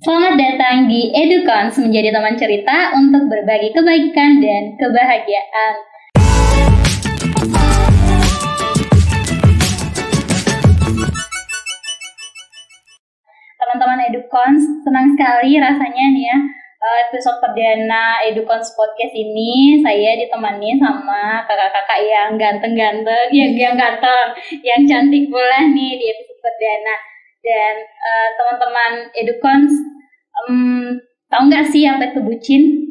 Selamat datang di Edukons, menjadi teman cerita untuk berbagi kebaikan dan kebahagiaan. Teman-teman Edukons, senang sekali rasanya nih ya, episode perdana Edukons Podcast ini saya ditemani sama kakak-kakak yang ganteng-ganteng, yang ganteng, yang cantik pula nih di episode perdana. Dan teman-teman Edukons, tahu nggak sih apa itu bucin?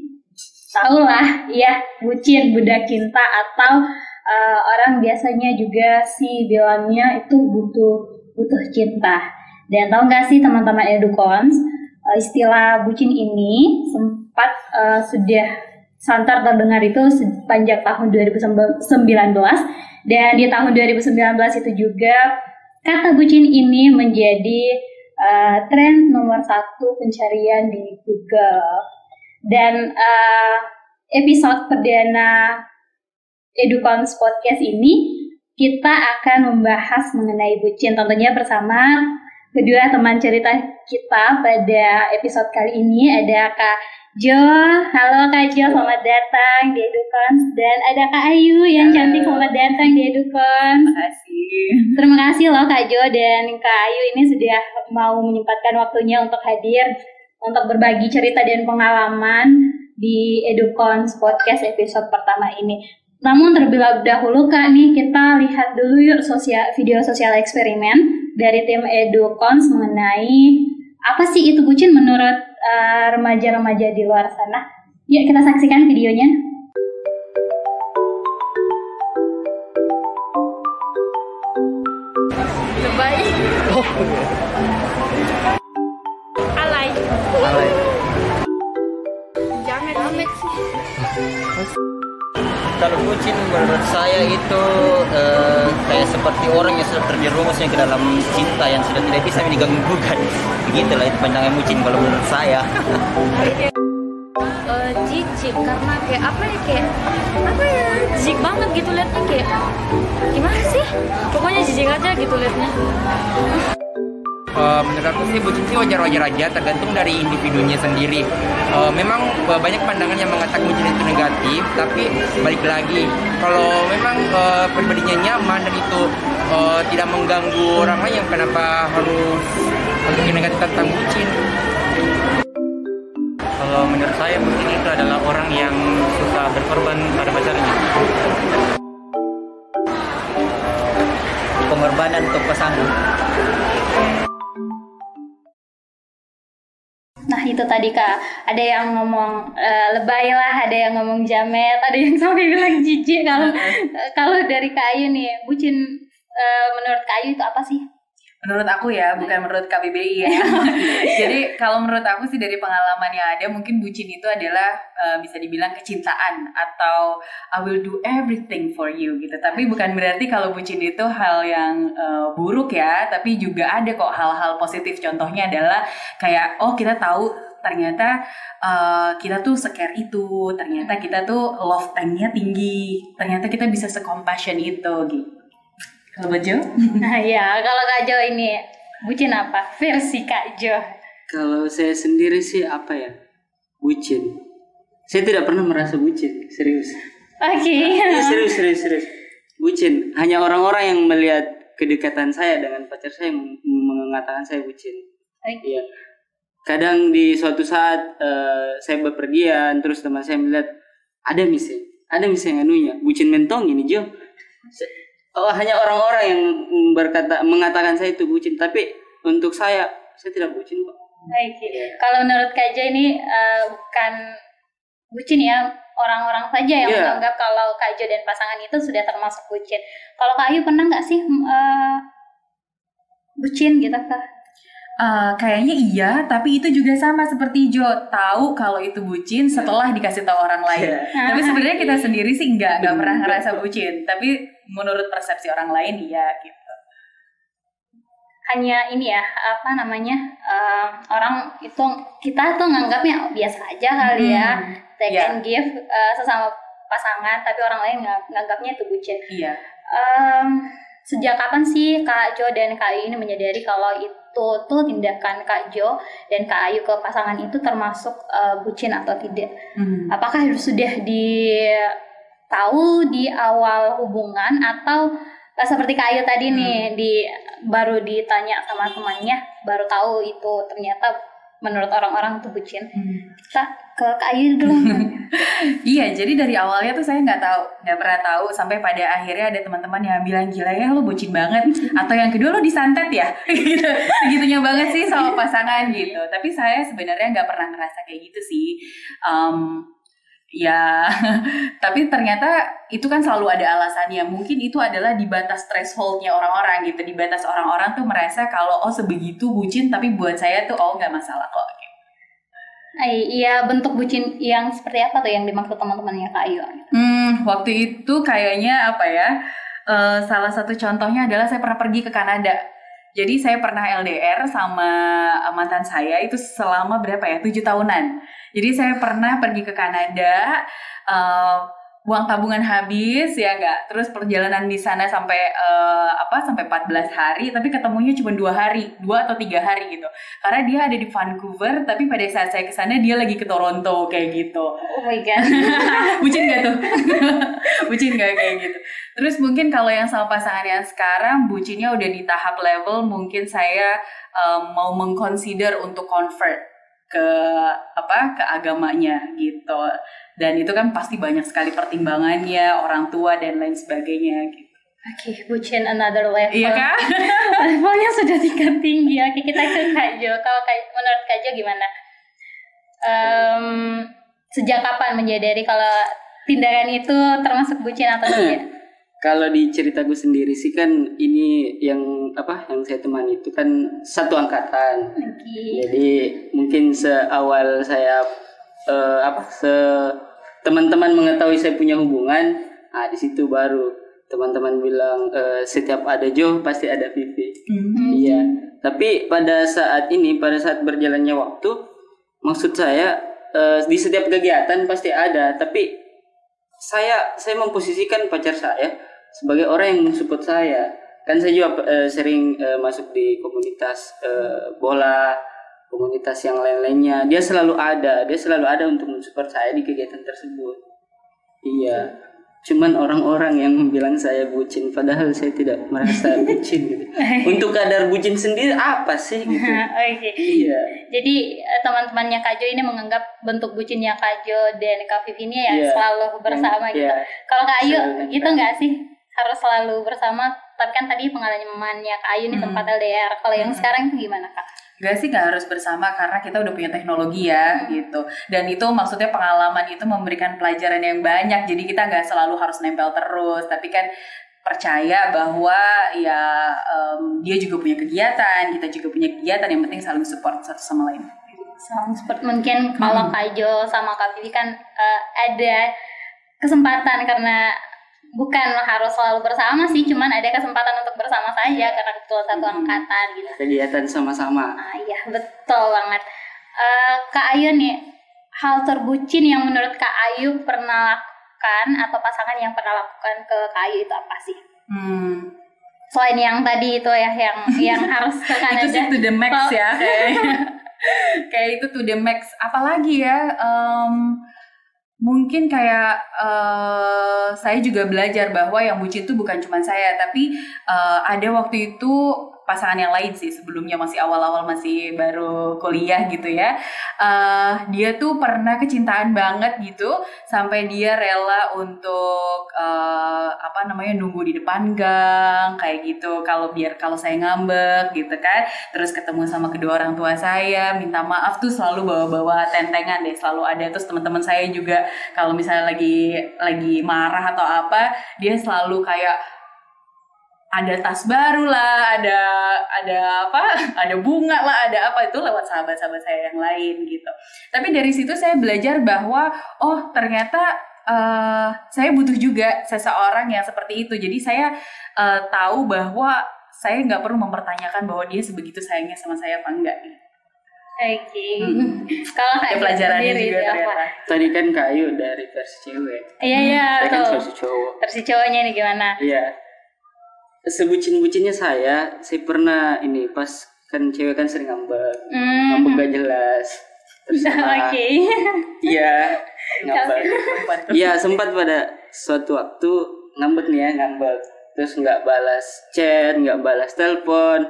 Tahu lah, ya, bucin, budak cinta, atau orang biasanya juga sih bilangnya itu butuh cinta. Dan tahu nggak sih teman-teman Edukons, istilah bucin ini sempat sudah santer terdengar itu sepanjang tahun 2019, dan di tahun 2019 itu juga kata bucin ini menjadi tren nomor 1 pencarian di Google. Dan episode perdana Edukons Podcast ini kita akan membahas mengenai bucin, tentunya bersama kedua teman cerita kita pada episode kali ini. Ada Kak Jo. Halo Kak Jo, selamat datang di Edukons. Dan ada Kak Ayu yang cantik, selamat datang di Edukons. Terima kasih loh Kak Jo dan Kak Ayu ini sudah mau menyempatkan waktunya untuk hadir, untuk berbagi cerita dan pengalaman di Edukons Podcast episode pertama ini. Namun terlebih dahulu Kak, nih kita lihat dulu yuk video sosial eksperimen dari tim Edukons mengenai apa sih itu bucin menurut remaja-remaja di luar sana. Yuk kita saksikan videonya. Lebay. Alay. Jamet sih. Kalau bucin menurut saya itu kayak seperti orang yang sudah terjerumusnya ke dalam cinta yang sudah tidak bisa diganggu gugat. Begitulah itu pandangan bucin kalau menurut saya. Jijik karena kayak apa ya, jijik banget gitu liatnya, kayak gimana sih, pokoknya jijik aja gitu liatnya. Menurut aku sih bucin sih wajar-wajar aja, tergantung dari individunya sendiri. Memang banyak pandangan yang mengatakan bucin itu negatif, tapi balik lagi kalau memang pribadinya nyaman dan itu tidak mengganggu orang lain, kenapa harus berpikir negatif tentang bucin? Kalau menurut saya bucin itu adalah orang yang suka berkorban pada pacarnya. Pengorbanan untuk pasangan. Nah itu tadi Kak, ada yang ngomong lebay lah, ada yang ngomong jamet, ada yang sampai bilang jijik. Kalau dari Kak Ayu nih, bucin menurut Kak Ayu itu apa sih? Menurut aku ya, bukan menurut KBBI ya. Jadi kalau menurut aku sih dari pengalaman yang ada, mungkin bucin itu adalah bisa dibilang kecintaan atau I will do everything for you gitu. Tapi bukan berarti kalau bucin itu hal yang buruk ya, tapi juga ada kok hal-hal positif. Contohnya adalah kayak kita tahu ternyata kita tuh se-care itu, ternyata kita tuh love tank-nya tinggi, ternyata kita bisa se-compassion itu gitu. Kalau Kak Jo? Nah ya, kalau Kak Jo ini bucin apa? Versi Kak Jo. Kalau saya sendiri sih apa ya? Bucin. Saya tidak pernah merasa bucin, serius. Oke. Serius. Bucin. Hanya orang-orang yang melihat kedekatan saya dengan pacar saya yang mengatakan saya bucin. Iya. Kadang di suatu saat saya bepergian, terus teman saya melihat ada misalnya anunya, bucin mentong ini Jo. Hanya orang-orang yang mengatakan saya itu bucin, tapi untuk saya tidak bucin kok. Baik. Kalau menurut Kak Jo ini bukan bucin ya, orang-orang saja yang menganggap kalau Kak Jo dan pasangan itu sudah termasuk bucin. Kalau Kak Ayu pernah nggak sih bucin gitu Kak? Kayaknya iya, tapi itu juga sama seperti Jo, tahu kalau itu bucin setelah dikasih tahu orang lain. Tapi sebenarnya kita sendiri sih nggak pernah ngerasa bucin, tapi menurut persepsi orang lain iya gitu. Hanya ini ya, orang itu, kita tuh nganggapnya biasa aja kali ya, take and give sesama pasangan, tapi orang lain nganggapnya itu bucin. Iya. sejak kapan sih Kak Jo dan Kak Ayu ini menyadari kalau itu tuh tindakan Kak Jo dan Kak Ayu ke pasangan itu termasuk bucin atau tidak? Apakah sudah tahu di awal hubungan atau seperti Kak Ayu tadi nih baru ditanya sama temannya baru tahu itu ternyata menurut orang-orang itu bucin? Kita ke Kak Ayu dulu. Iya, jadi dari awalnya tuh saya nggak pernah tahu sampai pada akhirnya ada teman-teman yang bilang gila ya lo bucin banget, atau yang kedua lo disantet ya, gitu, segitunya banget sih sama pasangan gitu. Tapi saya sebenarnya nggak pernah ngerasa kayak gitu sih. Ya, tapi ternyata itu kan selalu ada alasannya. Mungkin itu adalah di batas thresholdnya orang-orang gitu, di batas orang-orang tuh merasa kalau sebegitu bucin, tapi buat saya tuh nggak masalah kok. Iya, bentuk bucin yang seperti apa tuh yang dimaksud teman-temannya Kak Ayu? Waktu itu kayaknya salah satu contohnya adalah saya pernah pergi ke Kanada. Jadi saya pernah LDR sama mantan saya itu selama 7 tahunan. Jadi saya pernah pergi ke Kanada, uang tabungan habis ya enggak. Terus perjalanan di sana sampai 14 hari, tapi ketemunya cuma 2 atau 3 hari gitu. Karena dia ada di Vancouver, tapi pada saat saya ke sana dia lagi ke Toronto kayak gitu. Oh my god. Bucin gak tuh? Bucin gak kayak gitu? Terus mungkin kalau yang sama pasangan yang sekarang bucinnya udah di tahap level mungkin saya mau mengconsider untuk convert ke agamanya gitu. Dan itu kan pasti banyak sekali pertimbangannya, orang tua dan lain sebagainya gitu. Oke, bucin another level. Iya kan? Levelnya sudah tingkat tinggi. Oke, kita ke Kak Jo. Kalau menurut Kak Jo gimana? Sejak kapan menyadari kalau tindakan itu termasuk bucin atau tidak? Kalau di ceritaku sendiri sih kan ini yang saya temani itu kan satu angkatan. Jadi mungkin seawal saya teman-teman mengetahui saya punya hubungan, di situ baru teman-teman bilang setiap ada Jo pasti ada Vivi. Iya. Tapi pada saat berjalannya waktu, maksud saya di setiap kegiatan pasti ada. Tapi saya memposisikan pacar saya sebagai orang yang mensupport saya. Kan saya juga sering masuk di komunitas bola, komunitas yang lain-lainnya. Dia selalu ada untuk mensupport saya di kegiatan tersebut. Iya. Cuman orang-orang yang bilang saya bucin, padahal saya tidak merasa bucin gitu. Untuk kadar bucin sendiri apa sih gitu? Okay. Iya. Jadi teman-temannya Kak Jo ini menganggap bentuk bucinnya Kak Jo dan Kak Vivi ini selalu bersama gitu. Kalau Kak Ayu gitu nggak sih? Harus selalu bersama, tapi kan tadi pengalamannya Kak Ayu nih sempat LDR. Kalau yang sekarang itu gimana Kak? Gak sih, gak harus bersama karena kita udah punya teknologi ya gitu. Dan itu maksudnya pengalaman itu memberikan pelajaran yang banyak. Jadi kita gak selalu harus nempel terus, tapi kan percaya bahwa dia juga punya kegiatan, kita juga punya kegiatan. Yang penting saling support satu sama lain. Saling support. Mungkin kalau Kak Jo sama Kak Vivi kan ada kesempatan karena bukan harus selalu bersama sih, cuman ada kesempatan untuk bersama saja karena kebetulan satu angkatan gitu. Kegiatan sama-sama. Iya, betul banget. Kak Ayu nih, hal terbucin yang menurut Kak Ayu pernah lakukan atau pasangan yang pernah lakukan ke Kak Ayu itu apa sih? Selain yang tadi itu ya, yang harus ke Kanada. Itu sih to the max ya, kayak itu to the max. Apalagi ya? Mungkin kayak saya juga belajar bahwa yang bucin itu bukan cuma saya, tapi ada waktu itu pasangan yang lain sih, sebelumnya masih awal-awal, masih baru kuliah gitu ya. Dia tuh pernah kecintaan banget gitu sampai dia rela untuk nunggu di depan gang kayak gitu kalau saya ngambek gitu kan. Terus ketemu sama kedua orang tua saya, minta maaf tuh selalu bawa-bawa tentengan deh, selalu ada. Terus teman-teman saya juga kalau misalnya lagi marah atau apa, dia selalu kayak ada tas baru lah, ada bunga lah, ada apa, itu lewat sahabat-sahabat saya yang lain gitu. Tapi dari situ saya belajar bahwa ternyata saya butuh juga seseorang yang seperti itu. Jadi saya tahu bahwa saya nggak perlu mempertanyakan bahwa dia sebegitu sayangnya sama saya apa enggak. Oke. Kalau ada pelajarannya juga ternyata. Tadi kan Kak Ayu dari versi cewek. Iya. Saya kan versi cowok. Versi cowoknya ini gimana? Iya. sebucin-bucinnya saya pernah ini pas kan cewek kan sering ngambek gak jelas. Terus Oke. iya ngambek. Iya sempat pada suatu waktu ngambek terus nggak balas chat, nggak balas telepon.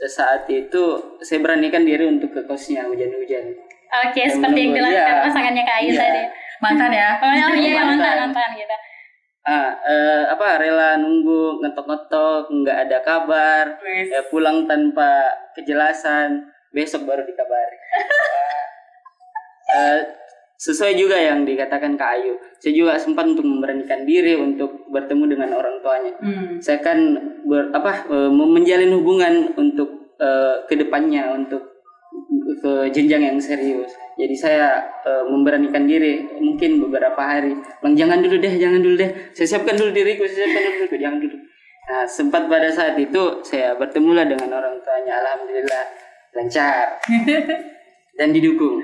Saat itu saya beranikan diri untuk ke kosnya hujan-hujan. Oke, seperti yang dilakukan pasangannya Kak Ayu tadi. Mantan ya? Oh iya, mantan gitu. Rela nunggu ngetok-ngetok, nggak ada kabar, pulang tanpa kejelasan, besok baru dikabari. Sesuai juga yang dikatakan Kak Ayu, saya juga sempat untuk memberanikan diri untuk bertemu dengan orang tuanya. Saya kan menjalin hubungan untuk kedepannya, untuk ke jenjang yang serius. Jadi saya memberanikan diri mungkin beberapa hari. Jangan dulu deh. Saya siapkan dulu diriku, jangan dulu. Nah, sempat pada saat itu saya bertemulah dengan orang tuanya. Alhamdulillah lancar dan didukung.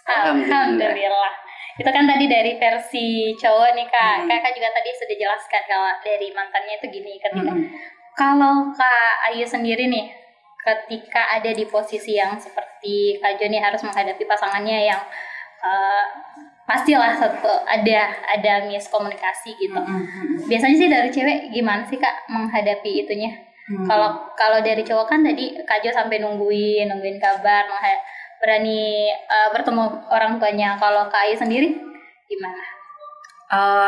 Alhamdulillah. Itu kan tadi dari versi cowok nih Kak. Kakak juga tadi sudah jelaskan kalau dari mantannya itu gini ketika. Kalau Kak Ayu sendiri nih, ketika ada di posisi yang seperti Kak Joni harus menghadapi pasangannya yang pastilah ada miskomunikasi gitu. Biasanya sih dari cewek gimana sih Kak menghadapi itunya? Kalau dari cowok kan tadi Kak Jo sampai nungguin kabar, berani bertemu orang tuanya. Kalau Kak Ayu sendiri gimana?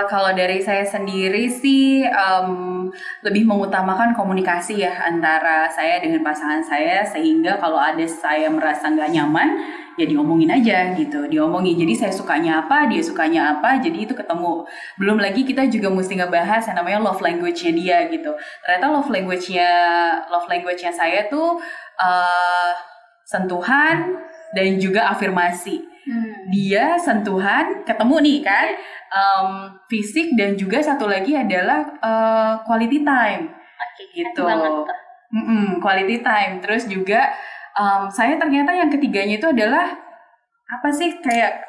Kalau dari saya sendiri sih lebih mengutamakan komunikasi ya antara saya dengan pasangan saya, sehingga kalau ada saya merasa nggak nyaman ya diomongin aja gitu, jadi saya sukanya apa, dia sukanya apa, jadi itu ketemu. Belum lagi kita juga mesti ngebahas yang namanya love language-nya dia gitu. Ternyata love language-nya saya tuh sentuhan dan juga afirmasi. Dia sentuhan, ketemu nih kan, fisik, dan juga satu lagi adalah quality time. Gitu. Quality time. Terus juga saya ternyata yang ketiganya itu adalah kayak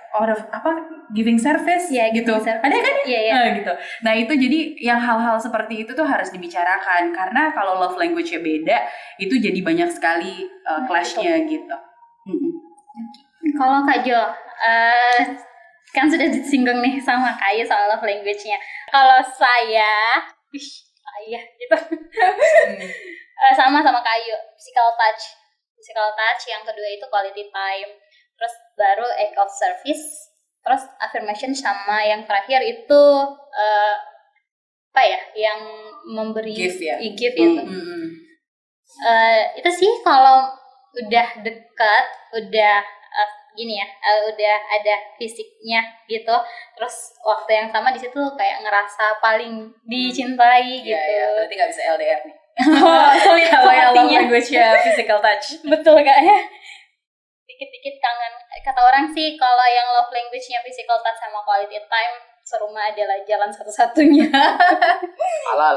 giving service ya gitu. Ada kan? Iya. Gitu. Nah itu jadi yang hal-hal seperti itu tuh harus dibicarakan, karena kalau love language-nya beda itu jadi banyak sekali clash-nya gitu. Kalau Kak Jo, kan sudah disinggung nih sama Kak Ayu soal love language-nya. Kalau saya gitu. Sama Kak Ayu, physical touch, yang kedua itu quality time, terus baru act of service, terus affirmation, sama yang terakhir itu yang memberi give itu. Itu sih kalau udah dekat, udah udah ada fisiknya gitu, terus waktu yang sama di situ kayak ngerasa paling dicintai gitu. Ya, berarti nggak bisa LDR nih. Sulit kalau yang love language-nya physical touch. Betul Kak ya. Dikit-dikit kangen. Kata orang sih kalau yang love language-nya physical touch sama quality time, serumah adalah jalan satu-satunya. Halal.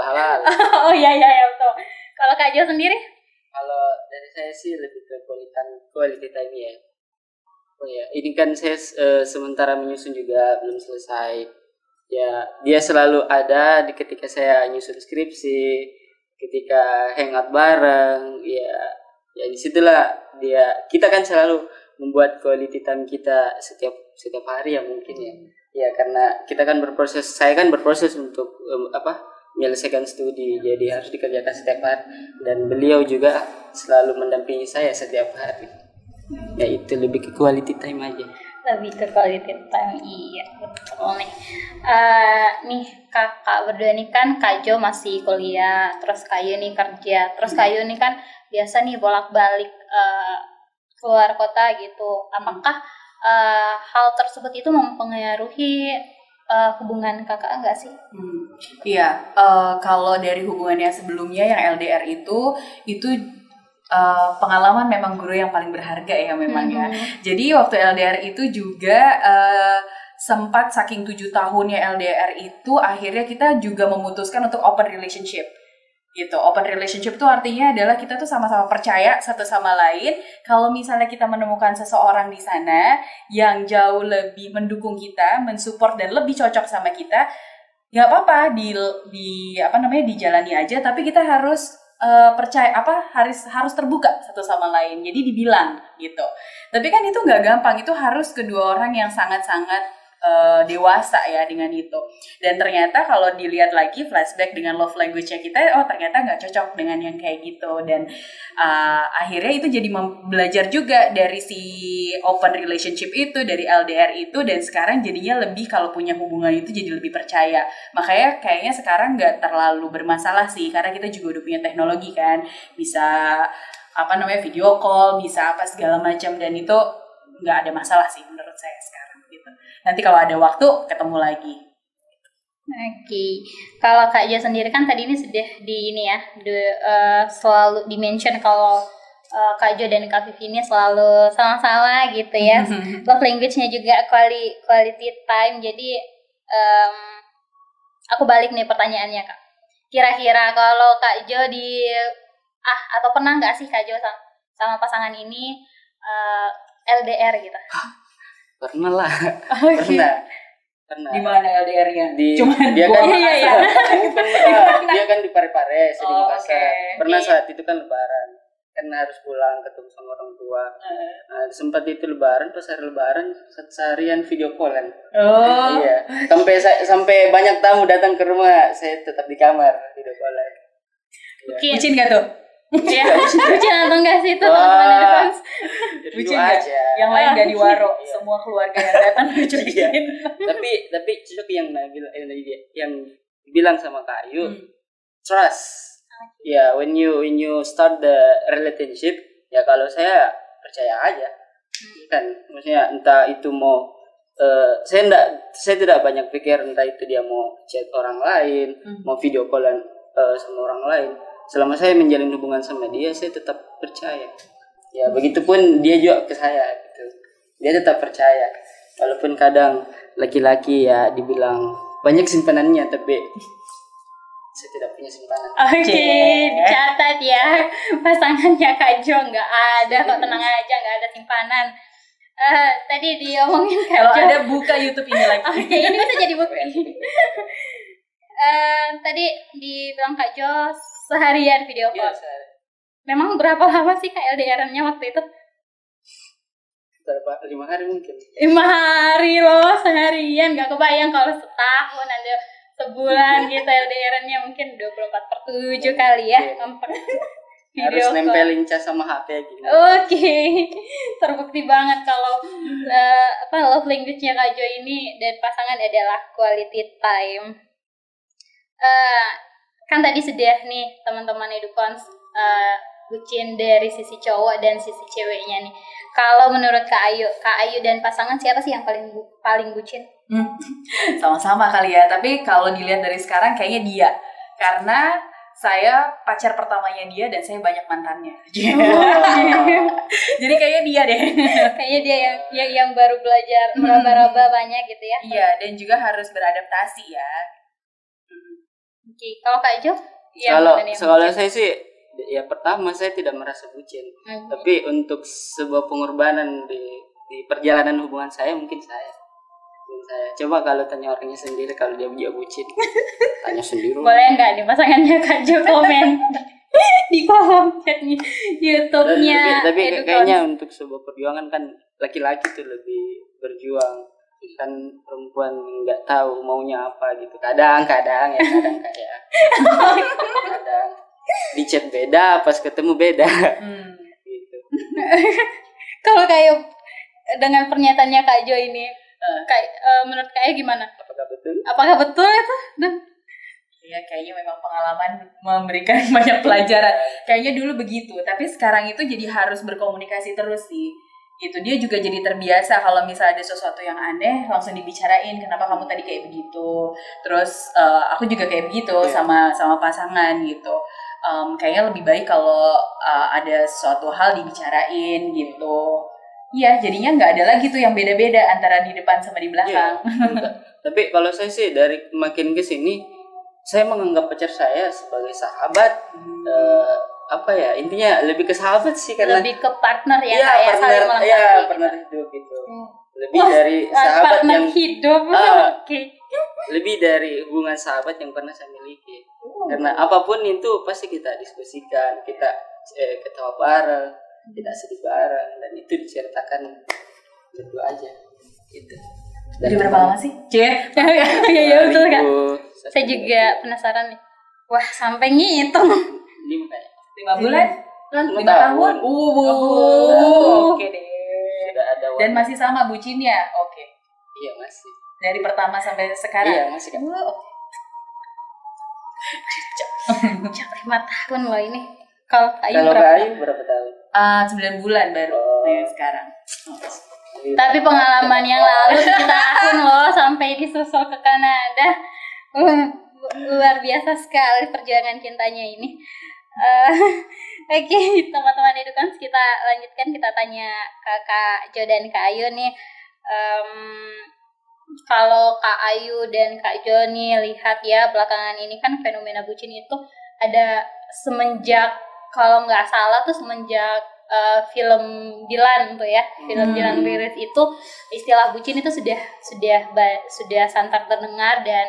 Oh iya betul. Kalau Kak Jo sendiri? Kalau dari saya sih lebih ke quality time ya. Ini kan saya sementara menyusun juga belum selesai. Ya, dia selalu ada ketika saya nyusun skripsi, ketika hangout bareng, ya disitulah kita kan selalu membuat quality time kita setiap hari ya mungkin ya. Ya karena kita kan saya kan berproses untuk menyelesaikan studi, jadi harus dikerjakan setiap hari, dan beliau juga selalu mendampingi saya setiap hari. Ya itu lebih ke quality time aja. Lebih ke quality time, iya betul nih. Nih kakak berdua nih kan, Kak Jo masih kuliah, terus Kak Ayu nih kerja, terus Kak Ayu nih kan biasa nih bolak-balik keluar kota gitu. Apakah hal tersebut itu mempengaruhi hubungan kakak enggak sih? Iya, kalau dari hubungannya sebelumnya yang LDR itu pengalaman memang guru yang paling berharga ya memang ya. Jadi waktu LDR itu juga sempat saking 7 tahunnya LDR itu akhirnya kita juga memutuskan untuk open relationship gitu. Open relationship itu artinya adalah kita tuh sama-sama percaya satu sama lain. Kalau misalnya kita menemukan seseorang di sana yang jauh lebih mendukung kita, mensupport dan lebih cocok sama kita, nggak apa-apa di apa namanya dijalani aja, tapi kita harus percaya harus terbuka satu sama lain, jadi dibilang gitu. Tapi kan itu nggak gampang, itu harus kedua orang yang sangat-sangat dewasa ya dengan itu. Dan ternyata kalau dilihat lagi flashback dengan love language-nya kita, oh ternyata nggak cocok dengan yang kayak gitu. Dan akhirnya itu jadi belajar juga dari si open relationship itu, dari LDR itu, dan sekarang jadinya lebih kalau punya hubungan itu jadi lebih percaya. Makanya kayaknya sekarang nggak terlalu bermasalah sih, karena kita juga udah punya teknologi kan, bisa apa namanya video call, bisa apa segala macam, dan itu nggak ada masalah sih menurut saya sekarang gitu. Nanti kalau ada waktu ketemu lagi. Oke. Kalau Kak Jo sendiri kan tadi ini sudah di ini ya, selalu di-mention kalau Kak Jo dan Kak Vivi ini selalu sama-sama gitu ya. Love language-nya juga quality time. Jadi aku balik nih pertanyaannya Kak. Kira-kira kalau Kak Jo atau pernah nggak sih Kak Jo sama pasangan ini LDR gitu? Pernah lah. Pernah. Di mana LDR-nya? Dia kan di Parepare, di Makassar. Okay. Pernah saat itu kan Lebaran, kan harus pulang ketemu sama orang tua. Nah, sempat itu Lebaran, pas hari Lebaran seharian video callan. Oh. Iya. Sampai banyak tamu datang ke rumah, saya tetap di kamar video callan. Iya. Bucin nggak tuh? Ya, bucin atau enggak sih itu teman-teman Edukons? Bucin aja. Yang lain gak diwaro, semua keluarga yang datang bucin. Tapi cocok yang bilang sama Kak Ayu, trust. Ya, when you start the relationship, ya kalau saya percaya aja. Kan, maksudnya entah itu mau saya tidak banyak pikir entah itu dia mau chat orang lain, mau video callan sama orang lain. Selama saya menjalin hubungan sama dia, saya tetap percaya. Ya, begitupun dia juga ke saya gitu. Dia tetap percaya. Walaupun kadang laki-laki ya dibilang banyak simpanannya, tapi saya tidak punya simpanan. Oke, dicatat ya. Pasangannya Kak Jo nggak ada, kok tenang aja, nggak ada simpanan. Tadi diomongin Kak Jo. Kalau ada buka YouTube ini lagi. Oke, ini bisa jadi bukti. Tadi dibilang Kak Jo seharian video call. Iya, sehari. Memang berapa lama sih Kak LDR-nya waktu itu? 5 hari mungkin. 5 hari loh, seharian. Gak kebayang kalau setahun, ada sebulan gitu LDR-nya mungkin 24/7 kali ya. Harus nempelin cas sama HP gitu. Oke. Terbukti banget kalau love language-nya Kak Jo ini dan pasangan adalah quality time. Kan tadi sudah nih teman-teman Edukons bucin dari sisi cowok dan sisi ceweknya nih. Kalau menurut Kak Ayu dan pasangan siapa sih yang paling bucin? Sama-sama kali ya, tapi kalau dilihat dari sekarang kayaknya dia. Karena saya pacar pertamanya dia dan saya banyak mantannya. Jadi kayaknya dia deh. Kayaknya dia yang baru belajar meraba-raba banyak gitu ya. Iya, dan juga harus beradaptasi ya. Oke, kalau Kak Jo? Kalau saya sih, ya pertama saya tidak merasa bucin. Tapi untuk sebuah pengorbanan di perjalanan hubungan saya, mungkin saya. Coba kalau tanya orangnya sendiri, kalau dia bucin, tanya sendiri. Boleh nggak nih pasangannya Kak Jo komen di kolom chat YouTube-nya? Tapi kayaknya untuk sebuah perjuangan kan laki-laki tuh lebih berjuang. Kan perempuan nggak tahu maunya apa gitu. Kadang kadang di chat beda, pas ketemu beda. Gitu. Kalau kayak dengan pernyataannya Kak Jo ini, menurut Kak gimana? Apakah betul itu? Ya kayaknya memang pengalaman memberikan banyak pelajaran. Kayaknya dulu begitu, tapi sekarang itu jadi harus berkomunikasi terus sih. Itu dia juga jadi terbiasa kalau misalnya ada sesuatu yang aneh langsung dibicarain, kenapa kamu tadi kayak begitu. Terus aku juga kayak begitu sama pasangan gitu. Kayaknya lebih baik kalau ada suatu hal dibicarain gitu. Iya, jadinya nggak ada lagi tuh yang beda-beda antara di depan sama di belakang. Tapi kalau saya sih dari makin ke sini, saya menganggap pacar saya sebagai sahabat. Intinya lebih ke sahabat sih, karena lebih ke partner ya, kayak saling melengkapi. Iya, partner hidup gitu. Lebih dari sahabat partner yang hidup. Oke. lebih dari hubungan sahabat yang pernah saya miliki. Karena apapun itu pasti kita diskusikan, kita ketawa bareng, kita sedih bareng, dan itu diceritakan berdua aja gitu. Dari berapa lama sih? Iya betul kan. Saya juga penasaran nih. Wah, sampai ngitung 5 bulan? 5 5 tahun? Oke deh. Sudah ada Dan masih sama bucinnya? Oke. Iya masih. Dari pertama sampai sekarang? Iya masih kan. Cak 5 tahun loh ini. Kalau Ayu Kalau berapa? Ayu berapa tahun? 9 bulan baru sekarang. Tapi pengalaman yang lalu 7 tahun loh sampai disusul ke Kanada. Luar biasa sekali perjuangan cintanya ini. Oke, teman-teman edukans, kita lanjutkan, kita tanya ke Kak Jo dan Kak Ayu nih. Kalau Kak Ayu dan Kak Jo nih lihat ya belakangan ini kan fenomena bucin itu ada semenjak, kalau nggak salah tuh semenjak film Dilan tuh ya, film Dilan rilis itu istilah bucin itu sudah santer terdengar dan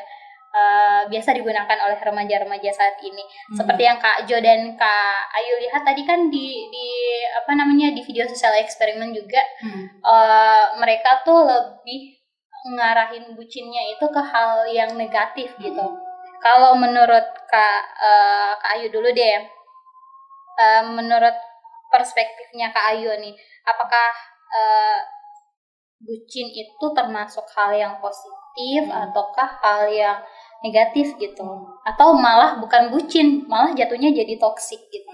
biasa digunakan oleh remaja-remaja saat ini. Seperti yang Kak Jo dan Kak Ayu lihat tadi kan di di video sosial eksperimen juga, mereka tuh lebih ngarahin bucinnya itu ke hal yang negatif gitu. Kalau menurut Kak Ayu dulu deh, menurut perspektifnya Kak Ayu nih, apakah bucin itu termasuk hal yang positif ataukah hal yang negatif gitu, atau malah bukan bucin, malah jatuhnya jadi toksik gitu?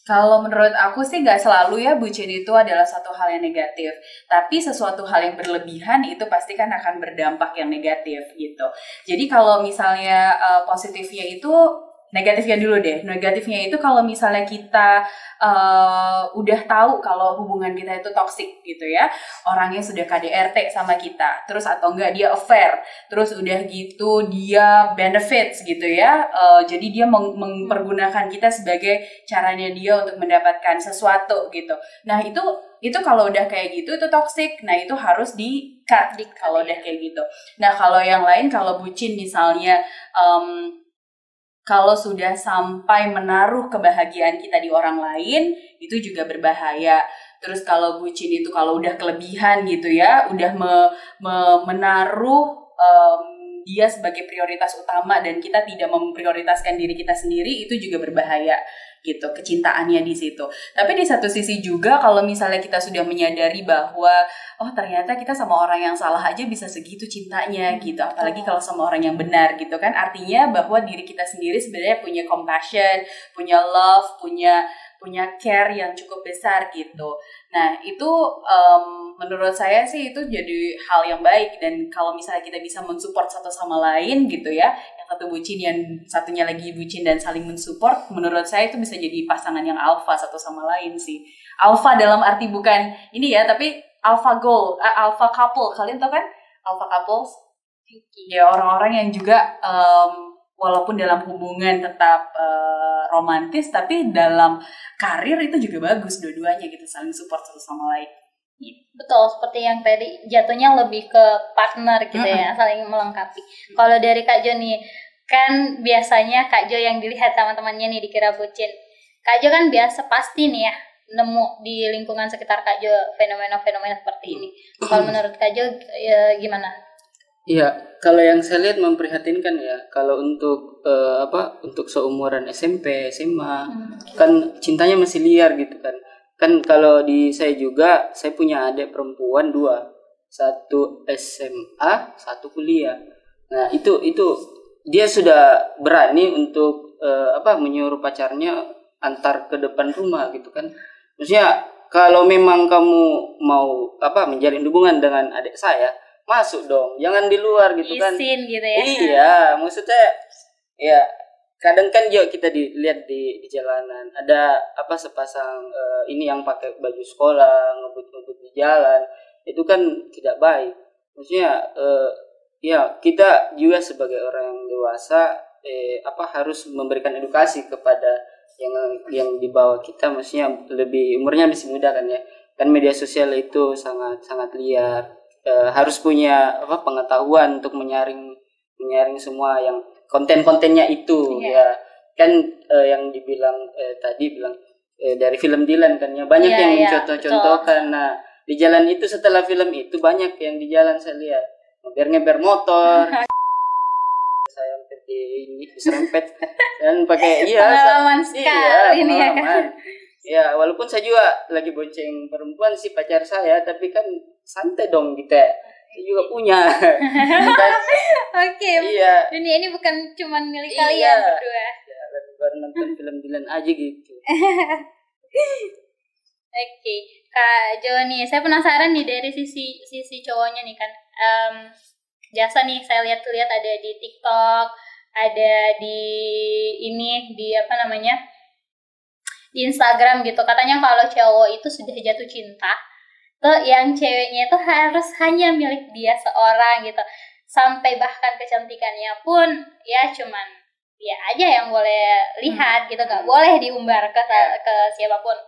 Kalau menurut aku sih nggak selalu ya bucin itu adalah satu hal yang negatif, tapi sesuatu hal yang berlebihan itu pasti kan akan berdampak yang negatif gitu. Jadi kalau misalnya positifnya itu, negatifnya dulu deh. Negatifnya itu kalau misalnya kita udah tahu kalau hubungan kita itu toksik gitu ya, orangnya sudah KDRT sama kita, terus atau enggak dia affair, terus udah gitu dia benefits gitu ya, jadi dia mempergunakan kita sebagai caranya dia untuk mendapatkan sesuatu gitu. Nah itu kalau udah kayak gitu itu toksik. Nah itu harus di-cut kalau udah kayak gitu. Nah kalau yang lain, kalau bucin misalnya kalau sudah sampai menaruh kebahagiaan kita di orang lain, itu juga berbahaya. Terus kalau bucin itu kalau udah kelebihan gitu ya, udah menaruh dia sebagai prioritas utama dan kita tidak memprioritaskan diri kita sendiri, itu juga berbahaya gitu, kecintaannya di situ. Tapi di satu sisi juga kalau misalnya kita sudah menyadari bahwa oh ternyata kita sama orang yang salah aja bisa segitu cintanya gitu, apalagi kalau sama orang yang benar gitu kan, artinya bahwa diri kita sendiri sebenarnya punya compassion, punya love, punya care yang cukup besar gitu. Nah itu menurut saya sih itu jadi hal yang baik, dan kalau misalnya kita bisa mensupport satu sama lain gitu ya, yang satu bucin yang satunya lagi bucin dan saling mensupport, menurut saya itu bisa jadi pasangan yang alpha satu sama lain sih. Alpha dalam arti bukan ini ya, tapi alpha goal, alpha couple, kalian tahu kan alpha couples? Ya orang-orang yang juga walaupun dalam hubungan tetap romantis, tapi dalam karir itu juga bagus dua-duanya gitu, saling support satu sama lain. Betul, seperti yang tadi jatuhnya lebih ke partner gitu ya, saling melengkapi. Kalau dari Kak Jo nih, kan biasanya Kak Jo yang dilihat teman-temannya nih dikira bucin. Kak Jo kan biasa pasti nih ya nemu di lingkungan sekitar Kak Jo fenomena-fenomena seperti ini. Kalau menurut Kak Jo gimana? Iya, kalau yang saya lihat memprihatinkan ya. Kalau untuk untuk seumuran SMP, SMA, kan cintanya masih liar gitu kan. Kan kalau di saya juga, saya punya adik perempuan 2, satu SMA, satu kuliah. Nah itu dia sudah berani untuk menyuruh pacarnya antar ke depan rumah gitu kan. Maksudnya kalau memang kamu mau menjalin hubungan dengan adik saya, masuk dong, jangan di luar gitu kan. Izin gitu ya. Iya, maksudnya ya kadang kan juga kita dilihat di jalanan ada sepasang ini yang pakai baju sekolah ngebut-ngebut di jalan, itu kan tidak baik. Maksudnya ya kita juga sebagai orang yang dewasa harus memberikan edukasi kepada yang di bawah kita, maksudnya lebih umurnya masih muda kan ya. Kan media sosial itu sangat liar. Harus punya pengetahuan untuk menyaring menyaring semua yang konten-kontennya itu ya kan yang dibilang tadi bilang dari film Dilan kan ya banyak yang mencontoh-contohkan. Nah di jalan itu setelah film itu banyak yang di jalan saya lihat ngeber motor saya hampir diserempet dan pakai pengalaman sekali ini ya kan. Ya walaupun saya juga lagi bonceng perempuan sih pacar saya tapi kan santai dong kita. Saya juga punya. Oke. Iya. Dunia ini bukan cuma milik kalian berdua. Ya, baru nonton film Dilan aja gitu. Oke, Kak Jo nih, saya penasaran nih dari sisi cowoknya nih kan. Jasa nih saya lihat ada di TikTok, ada di apa namanya? Di Instagram gitu. Katanya kalau cowok itu sudah jatuh cinta, tuh yang ceweknya itu harus hanya milik dia seorang gitu. Sampai bahkan kecantikannya pun ya cuman dia aja yang boleh lihat gitu, nggak boleh diumbar ke siapapun.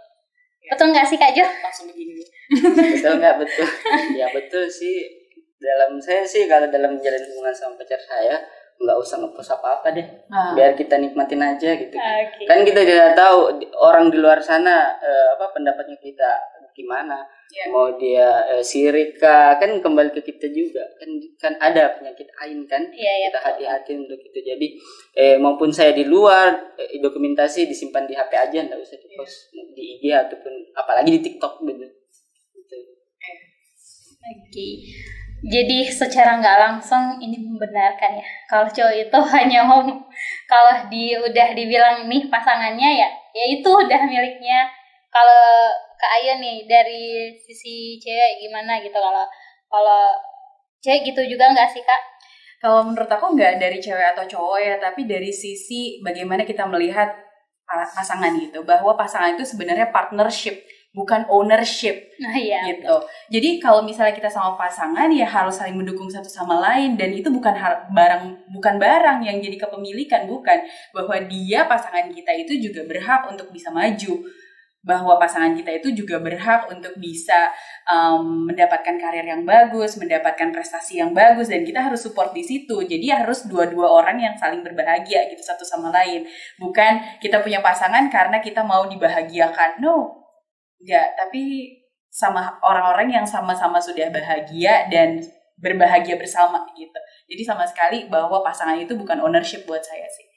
Betul nggak sih Kak Jo? Langsung begini. Betul nggak? Betul. Ya betul sih. Dalam saya sih kalau dalam menjalin hubungan sama pacar saya nggak usah ngepost apa-apa deh. Biar kita nikmatin aja gitu. Okay. Kan kita tidak tahu orang di luar sana apa pendapatnya kita gimana. Mau dia sirik kah, kan kembali ke kita juga kan ada penyakit ain kan. Kita hati-hati untuk itu. Jadi maupun saya di luar dokumentasi disimpan di HP aja, nggak usah dipost di IG ataupun apalagi di TikTok gitu. Oke. Jadi secara nggak langsung ini membenarkan ya kalau cowok itu hanya kalau udah dibilang nih pasangannya ya itu udah miliknya. Kalau Kak Ayu nih dari sisi cewek gimana gitu, kalau cewek gitu juga nggak sih Kak? Kalau menurut aku nggak dari cewek atau cowok ya, tapi dari sisi bagaimana kita melihat pasangan gitu, bahwa pasangan itu sebenarnya partnership bukan ownership gitu. Jadi kalau misalnya kita sama pasangan ya harus saling mendukung satu sama lain, dan itu bukan barang yang jadi kepemilikan, bukan, bahwa dia pasangan kita itu juga berhak untuk bisa maju, bahwa pasangan kita itu juga berhak untuk bisa mendapatkan karir yang bagus, mendapatkan prestasi yang bagus, dan kita harus support di situ. Jadi harus dua-dua orang yang saling berbahagia gitu satu sama lain. Bukan kita punya pasangan karena kita mau dibahagiakan, no, enggak. Tapi sama orang-orang yang sama-sama sudah bahagia dan berbahagia bersama gitu. Jadi sama sekali bahwa pasangan itu bukan ownership buat saya sih.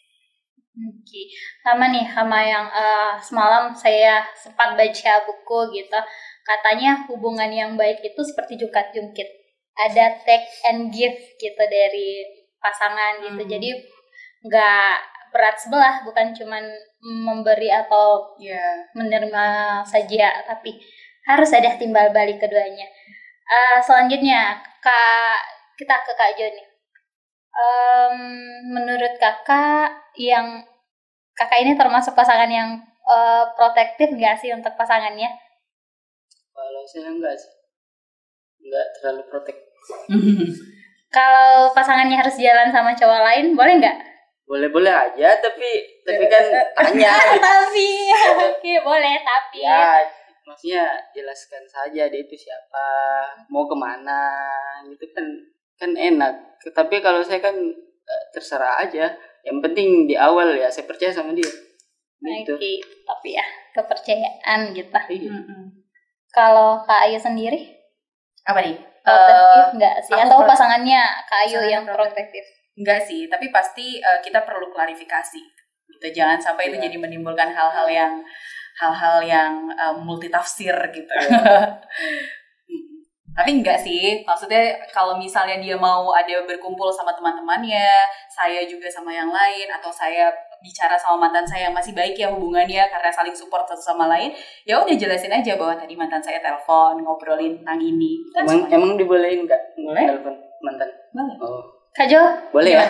Oke, sama nih sama yang semalam saya sempat baca buku gitu. Katanya hubungan yang baik itu seperti jukat-jungkit, ada take and give gitu dari pasangan gitu. Jadi nggak berat sebelah, bukan cuman memberi atau menerima saja, tapi harus ada timbal balik keduanya. Selanjutnya kita ke Kak Jo nih. Menurut kakak ini termasuk pasangan yang protektif nggak sih untuk pasangannya? Kalau saya enggak sih, enggak terlalu protektif. Kalau pasangannya harus jalan sama cowok lain, boleh nggak? Boleh aja, tapi kan tanya. Tapi oke, boleh tapi. Ya, maksudnya jelaskan saja dia itu siapa, mau kemana, gitu kan enak. Tapi kalau saya kan terserah aja. Yang penting di awal ya saya percaya sama dia. Gitu. Oke, tapi ya kepercayaan gitu. Kalau Kak Ayu sendiri? Apa nih? Protektif nggak sih? Atau pasangannya Kak Ayu yang protektif? Enggak sih, tapi pasti kita perlu klarifikasi. Gitu. Jangan sampai itu jadi menimbulkan hal-hal yang multitafsir gitu. Tapi enggak sih, maksudnya kalau misalnya dia mau ada berkumpul sama teman-temannya, saya juga sama yang lain, atau saya bicara sama mantan saya yang masih baik ya hubungannya karena saling support satu sama lain, ya udah jelasin aja bahwa tadi mantan saya telepon ngobrolin tentang ini. Emang dibolehin nggak? Boleh. Telepon mantan? Boleh. Oh. Kak Jo? Boleh ya?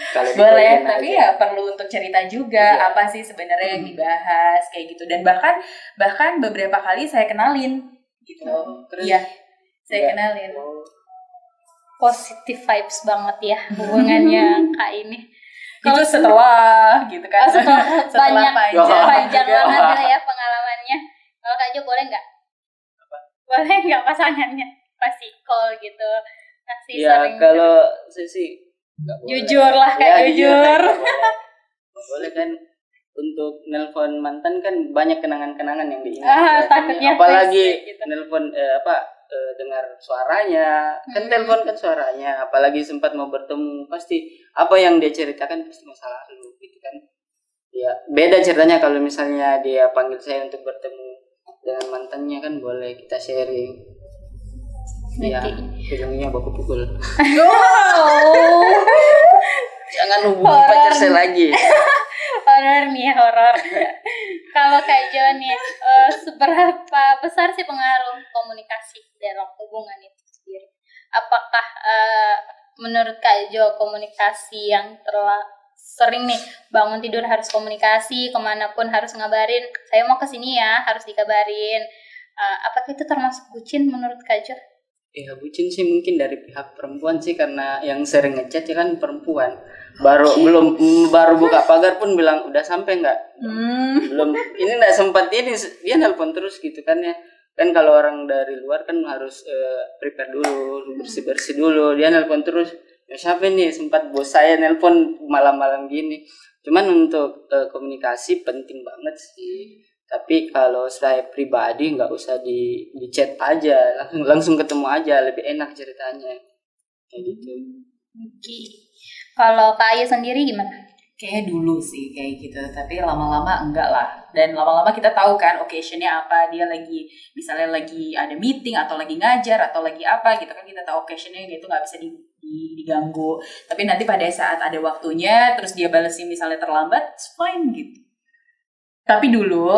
Boleh, tapi ya perlu untuk cerita juga apa sih sebenarnya yang dibahas kayak gitu, dan bahkan beberapa kali saya kenalin gitu. Iya, saya kenalin. Positive vibes banget ya hubungannya Kak ini. Itu setelah gitu kan. Setelah panjang banget ya pengalamannya. Kalau Kak Jo boleh nggak? Boleh nggak pasangannya? pasti call gitu. Masih Ya sering kalau saya sih nggak boleh. jujur lah Kak, Ya, jujur. kan, nggak boleh kan, untuk nelpon mantan kan banyak kenangan-kenangan yang diingat. Ya, kan. Takutnya Apalagi flashback gitu. nelpon dengar suaranya, kan telepon kan suaranya, apalagi sempat mau bertemu, pasti apa yang dia ceritakan pasti masa lalu gitu kan. Ya beda ceritanya kalau misalnya dia panggil saya untuk bertemu dengan mantannya, kan boleh kita sharing. Ya, ujungnya baku pukul. Jangan hubungi pacar saya lagi. Horor nih, horor. Kalau Kak Jo nih, seberapa besar sih pengaruh komunikasi dalam hubungan itu sendiri? Apakah menurut Kak Jo komunikasi yang sering nih bangun tidur harus komunikasi, kemanapun harus ngabarin, saya mau kesini ya, harus dikabarin. Apakah itu termasuk bucin menurut Kak Jo? Ya bucin sih mungkin dari pihak perempuan sih, karena yang sering ngechat ya kan perempuan. Baru buka pagar pun bilang udah sampai nggak? Belum, ini nggak sempat, ini dia nelpon terus gitu kan ya. Kan kalau orang dari luar kan harus prepare dulu, bersih dulu. Dia nelpon terus. Ya, siapa nih, sempat bos saya nelpon malam-malam gini. Cuman untuk komunikasi penting banget sih. Tapi kalau saya pribadi nggak usah di chat aja, langsung ketemu aja, lebih enak ceritanya kayak gitu. Oke. Kalau Kak Ayu sendiri gimana? Kayaknya dulu sih kayak gitu, tapi lama-lama enggak lah. Dan lama-lama kita tahu kan occasionnya apa, dia lagi misalnya lagi ada meeting atau lagi ngajar atau lagi apa gitu kan, kita tahu occasionnya dia itu nggak bisa diganggu. Tapi nanti pada saat ada waktunya, terus dia balesin misalnya terlambat, it's fine gitu. Tapi dulu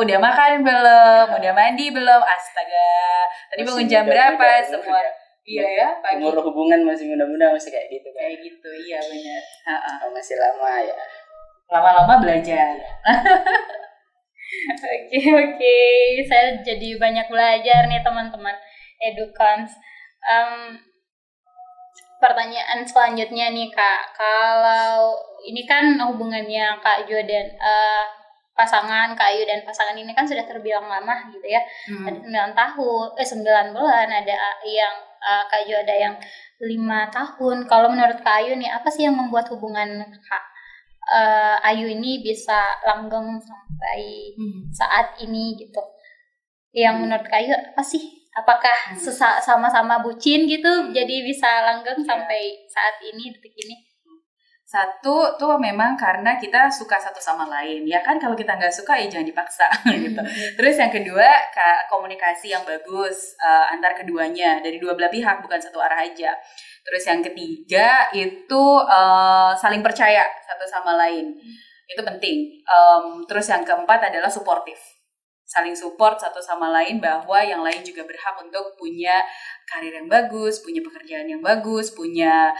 udah makan belum, udah mandi belum, astaga. Tadi bangun jam berapa semua? Iya ya, pagi. Umur hubungan masih muda-muda masih kayak gitu kan. Kayak gitu, iya benar. Masih lama ya. Lama-lama belajar. Oke. Saya jadi banyak belajar nih teman-teman Edukans. Pertanyaan selanjutnya nih Kak, kalau ini kan hubungannya Kak Jo dan pasangan Kak Ayu dan pasangan ini kan sudah terbilang lama gitu ya. Ada 9 tahun, 9 bulan, ada yang Kak Jo ada yang 5 tahun. Kalau menurut Kak Ayu nih, apa sih yang membuat hubungan Kak Ayu ini bisa langgeng sampai saat ini gitu? Yang menurut Kak Ayu apa sih? Apakah sama-sama bucin gitu jadi bisa langgeng sampai saat ini, detik ini? Satu tuh memang karena kita suka satu sama lain, ya kan. Kalau kita nggak suka ya jangan dipaksa gitu. Terus yang kedua, komunikasi yang bagus antar keduanya, dari dua belah pihak, bukan satu arah aja. Terus yang ketiga itu saling percaya satu sama lain, itu penting. Terus yang keempat adalah suportif, saling support satu sama lain, bahwa yang lain juga berhak untuk punya karir yang bagus, punya pekerjaan yang bagus, punya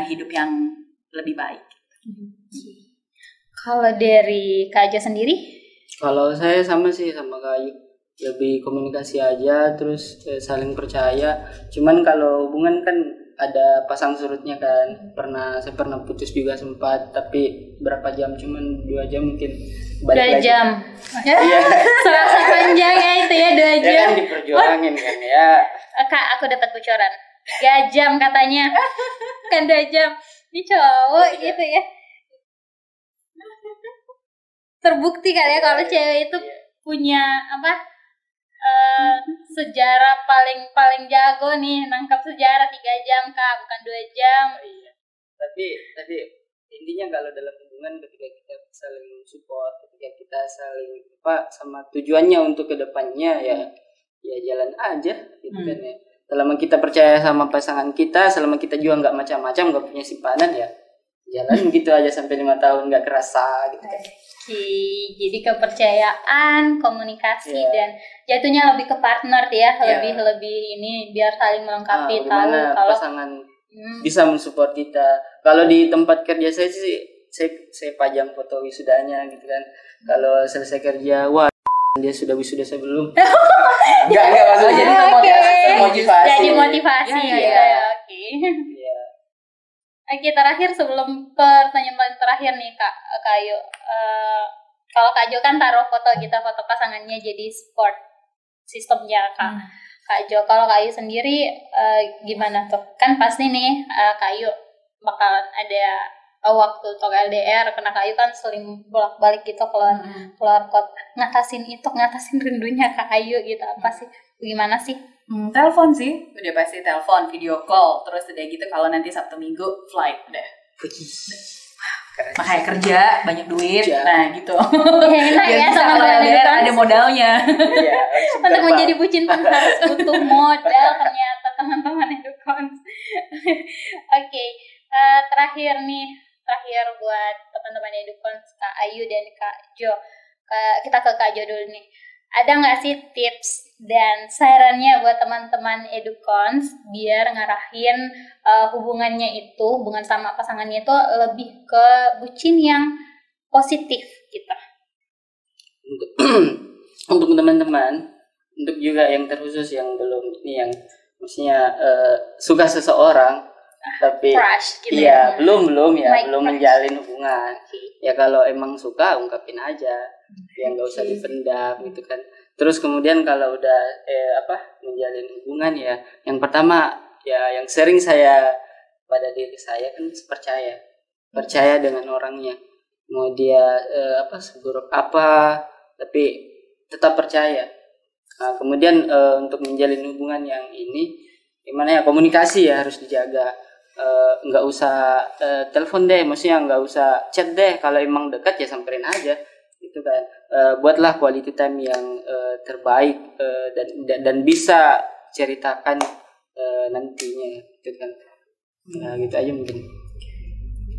hidup yang lebih baik. Kalau dari Kak Aja sendiri? Kalau saya sama sih sama Kak Ayu, lebih komunikasi aja, terus saling percaya. Cuman kalau hubungan kan ada pasang surutnya kan. Saya pernah putus juga sempat, tapi berapa jam, cuman 2 jam mungkin. 2 jam. Iya. Serasa panjang ya itu ya 2 jam. Ya kan diperjuangin kan ya. Kak, aku dapat bocoran. 3 jam katanya. Kan 2 jam. Ini cowok gitu ya. Terbukti kali ya kalau cewek itu punya sejarah paling jago nih, nangkap sejarah 3 jam Kak, bukan 2 jam. Iya. Tapi intinya kalau dalam hubungan, ketika kita saling support, ketika kita saling sama tujuannya untuk kedepannya, ya jalan aja gitu kan ya. Selama kita percaya sama pasangan kita, selama kita juga nggak macam-macam, nggak punya simpanan, ya jalan gitu aja sampai 5 tahun nggak kerasa gitu kan. Jadi kepercayaan, komunikasi, dan jatuhnya lebih ke partner ya, lebih ini biar saling melengkapi, tahu kalau pasangan bisa mensupport kita. Kalau di tempat kerja saya sih, saya pajang foto wisudanya gitu kan. Kalau selesai kerja, wah dia sudah wisuda sebelum. Enggak maksudnya jadi motivasi. Jadi motivasi ya. Oke. Oke, terakhir sebelum pertanyaan paling terakhir nih Kak Ayu. Kalau Kak Jo kan taruh foto pasangannya jadi support. sistemnya Kak Jo. Kalau Kak Ayu sendiri gimana tuh? Kan pasti nih Kak Ayu bakal ada waktu untuk LDR, karena Kak Ayu kan sering bolak-balik gitu keluar kota. Ngatasin rindunya Kak Ayu gitu, apa sih? Gimana sih? Telepon sih, udah pasti telepon, video call, terus udah gitu kalau nanti Sabtu Minggu flight udah. Makanya kerja, banyak duit, nah gitu. Enak ya sama LDR ada modalnya. Untuk menjadi bucin pun harus butuh modal ternyata teman-teman Edukons. Oke, terakhir buat teman-teman Edukons, Kak Ayu dan Kak Jo. Kita ke Kak Jo dulu nih. Ada nggak sih tips dan sarannya buat teman-teman Edukons biar ngarahin hubungan sama pasangannya itu lebih ke bucin yang positif gitu? Untuk teman-teman, untuk juga yang terkhusus yang belum ini, yang maksudnya suka seseorang tapi crush gitu ya? belum Like belum crush. menjalin hubungan. Ya kalau emang suka ungkapin aja, ya nggak usah dipendam gitu kan. Terus kemudian kalau udah menjalin hubungan, ya yang pertama ya yang sering saya pada diri saya kan percaya dengan orangnya, mau dia seburuk apa tapi tetap percaya. Nah, kemudian untuk menjalin hubungan yang ini gimana ya, komunikasi ya harus dijaga. Nggak usah telepon deh, maksudnya nggak usah chat deh. Kalau emang dekat ya samperin aja gitu kan. Buatlah quality time yang terbaik dan bisa ceritakan nantinya gitu kan. Nah, gitu aja mungkin.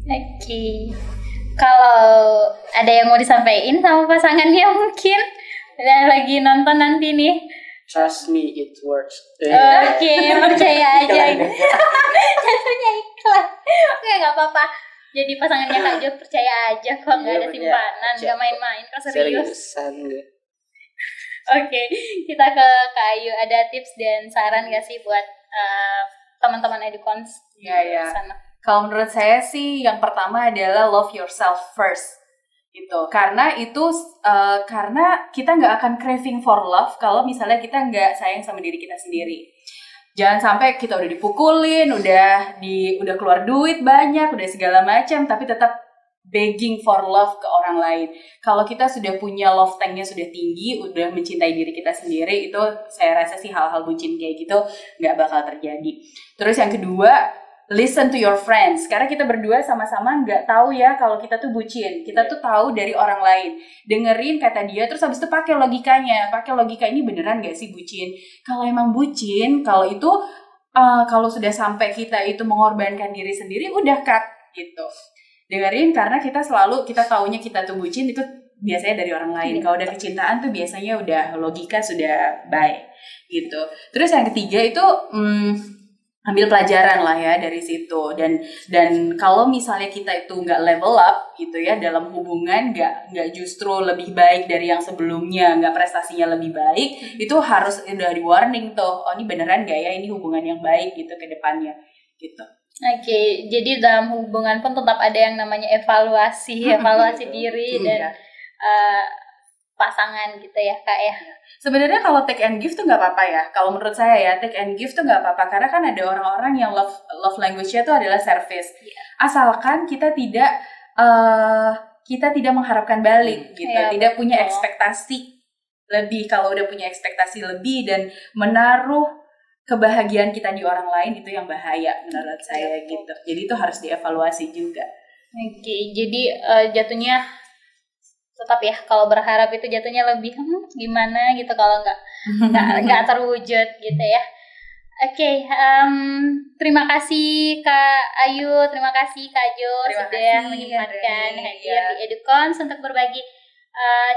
Oke. Kalau ada yang mau disampaikan sama pasangannya mungkin dan lagi nonton nanti nih. Trust me, it works. Oke, percaya aja. Jatuhnya iklan. Oke, nggak apa-apa. Jadi pasangannya Kak Jo percaya aja kok, nggak ada simpanan, nggak main-main, kok serius. Oke, kita ke Kak Ayu. Ada tips dan saran nggak sih buat teman-teman Edukons di sana? Kalau menurut saya sih yang pertama adalah love yourself first. Gitu. Karena kita nggak akan craving for love kalau misalnya kita nggak sayang sama diri kita sendiri. Jangan sampai kita udah dipukulin, udah keluar duit banyak, udah segala macam, tapi tetap begging for love ke orang lain. Kalau kita sudah punya love tanknya sudah tinggi, udah mencintai diri kita sendiri, itu saya rasa sih hal-hal bucin kayak gitu nggak bakal terjadi. Terus yang kedua, listen to your friends. Karena kita berdua sama-sama nggak tahu ya kalau kita tuh bucin. Kita tuh tahu dari orang lain. Dengerin kata dia, terus habis itu pakai logikanya. Pakai logika, ini beneran nggak sih bucin? Kalau emang bucin, kalau itu kalau sudah sampai kita itu mengorbankan diri sendiri, udah cut gitu. Dengerin, karena kita taunya kita tuh bucin itu biasanya dari orang lain. Kalau udah kecintaan tuh biasanya udah logika sudah baik gitu. Terus yang ketiga itu ambil pelajaran lah ya dari situ, dan kalau misalnya kita itu nggak level up gitu ya dalam hubungan, nggak justru lebih baik dari yang sebelumnya, nggak prestasinya lebih baik, itu harus udah di warning tuh, oh ini beneran nggak ya ini hubungan yang baik gitu ke depannya gitu. Oke, jadi dalam hubungan pun tetap ada yang namanya evaluasi diri dan pasangan gitu ya Kak ya. Sebenarnya kalau take and give tuh nggak apa-apa ya. Kalau menurut saya ya, take and give tuh nggak apa-apa, karena kan ada orang-orang yang love language-nya tuh adalah service. Asalkan kita tidak mengharapkan balik gitu, tidak punya ekspektasi lebih. Kalau udah punya ekspektasi lebih dan menaruh kebahagiaan kita di orang lain, itu yang bahaya menurut saya gitu. Jadi itu harus dievaluasi juga. Oke, jadi jatuhnya tetap ya, kalau berharap itu jatuhnya lebih gimana gitu kalau nggak terwujud gitu ya. Oke, terima kasih Kak Ayu, terima kasih Kak Jo sudah menyempatkan hadir di Edukons untuk berbagi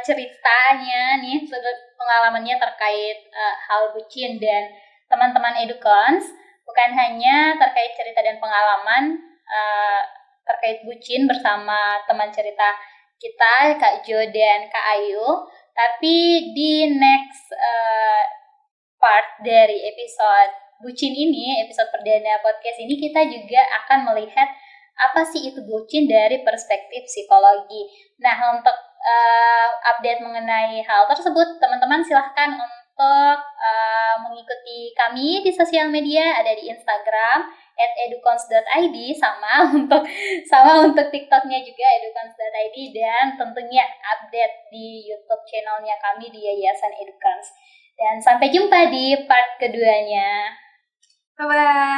ceritanya nih, pengalamannya terkait hal bucin. Dan teman-teman Edukons, bukan hanya terkait cerita dan pengalaman terkait bucin bersama teman cerita kita, Kak Jo dan Kak Ayu, tapi di next part dari episode bucin ini, episode perdana podcast ini, kita juga akan melihat apa sih itu bucin dari perspektif psikologi. Nah, untuk update mengenai hal tersebut, teman-teman silahkan untuk mengikuti kami di sosial media, ada di Instagram @edukons.id, sama untuk TikToknya juga edukons.id, dan tentunya update di YouTube channelnya kami di Yayasan Edukons. Dan sampai jumpa di part keduanya. Bye-bye.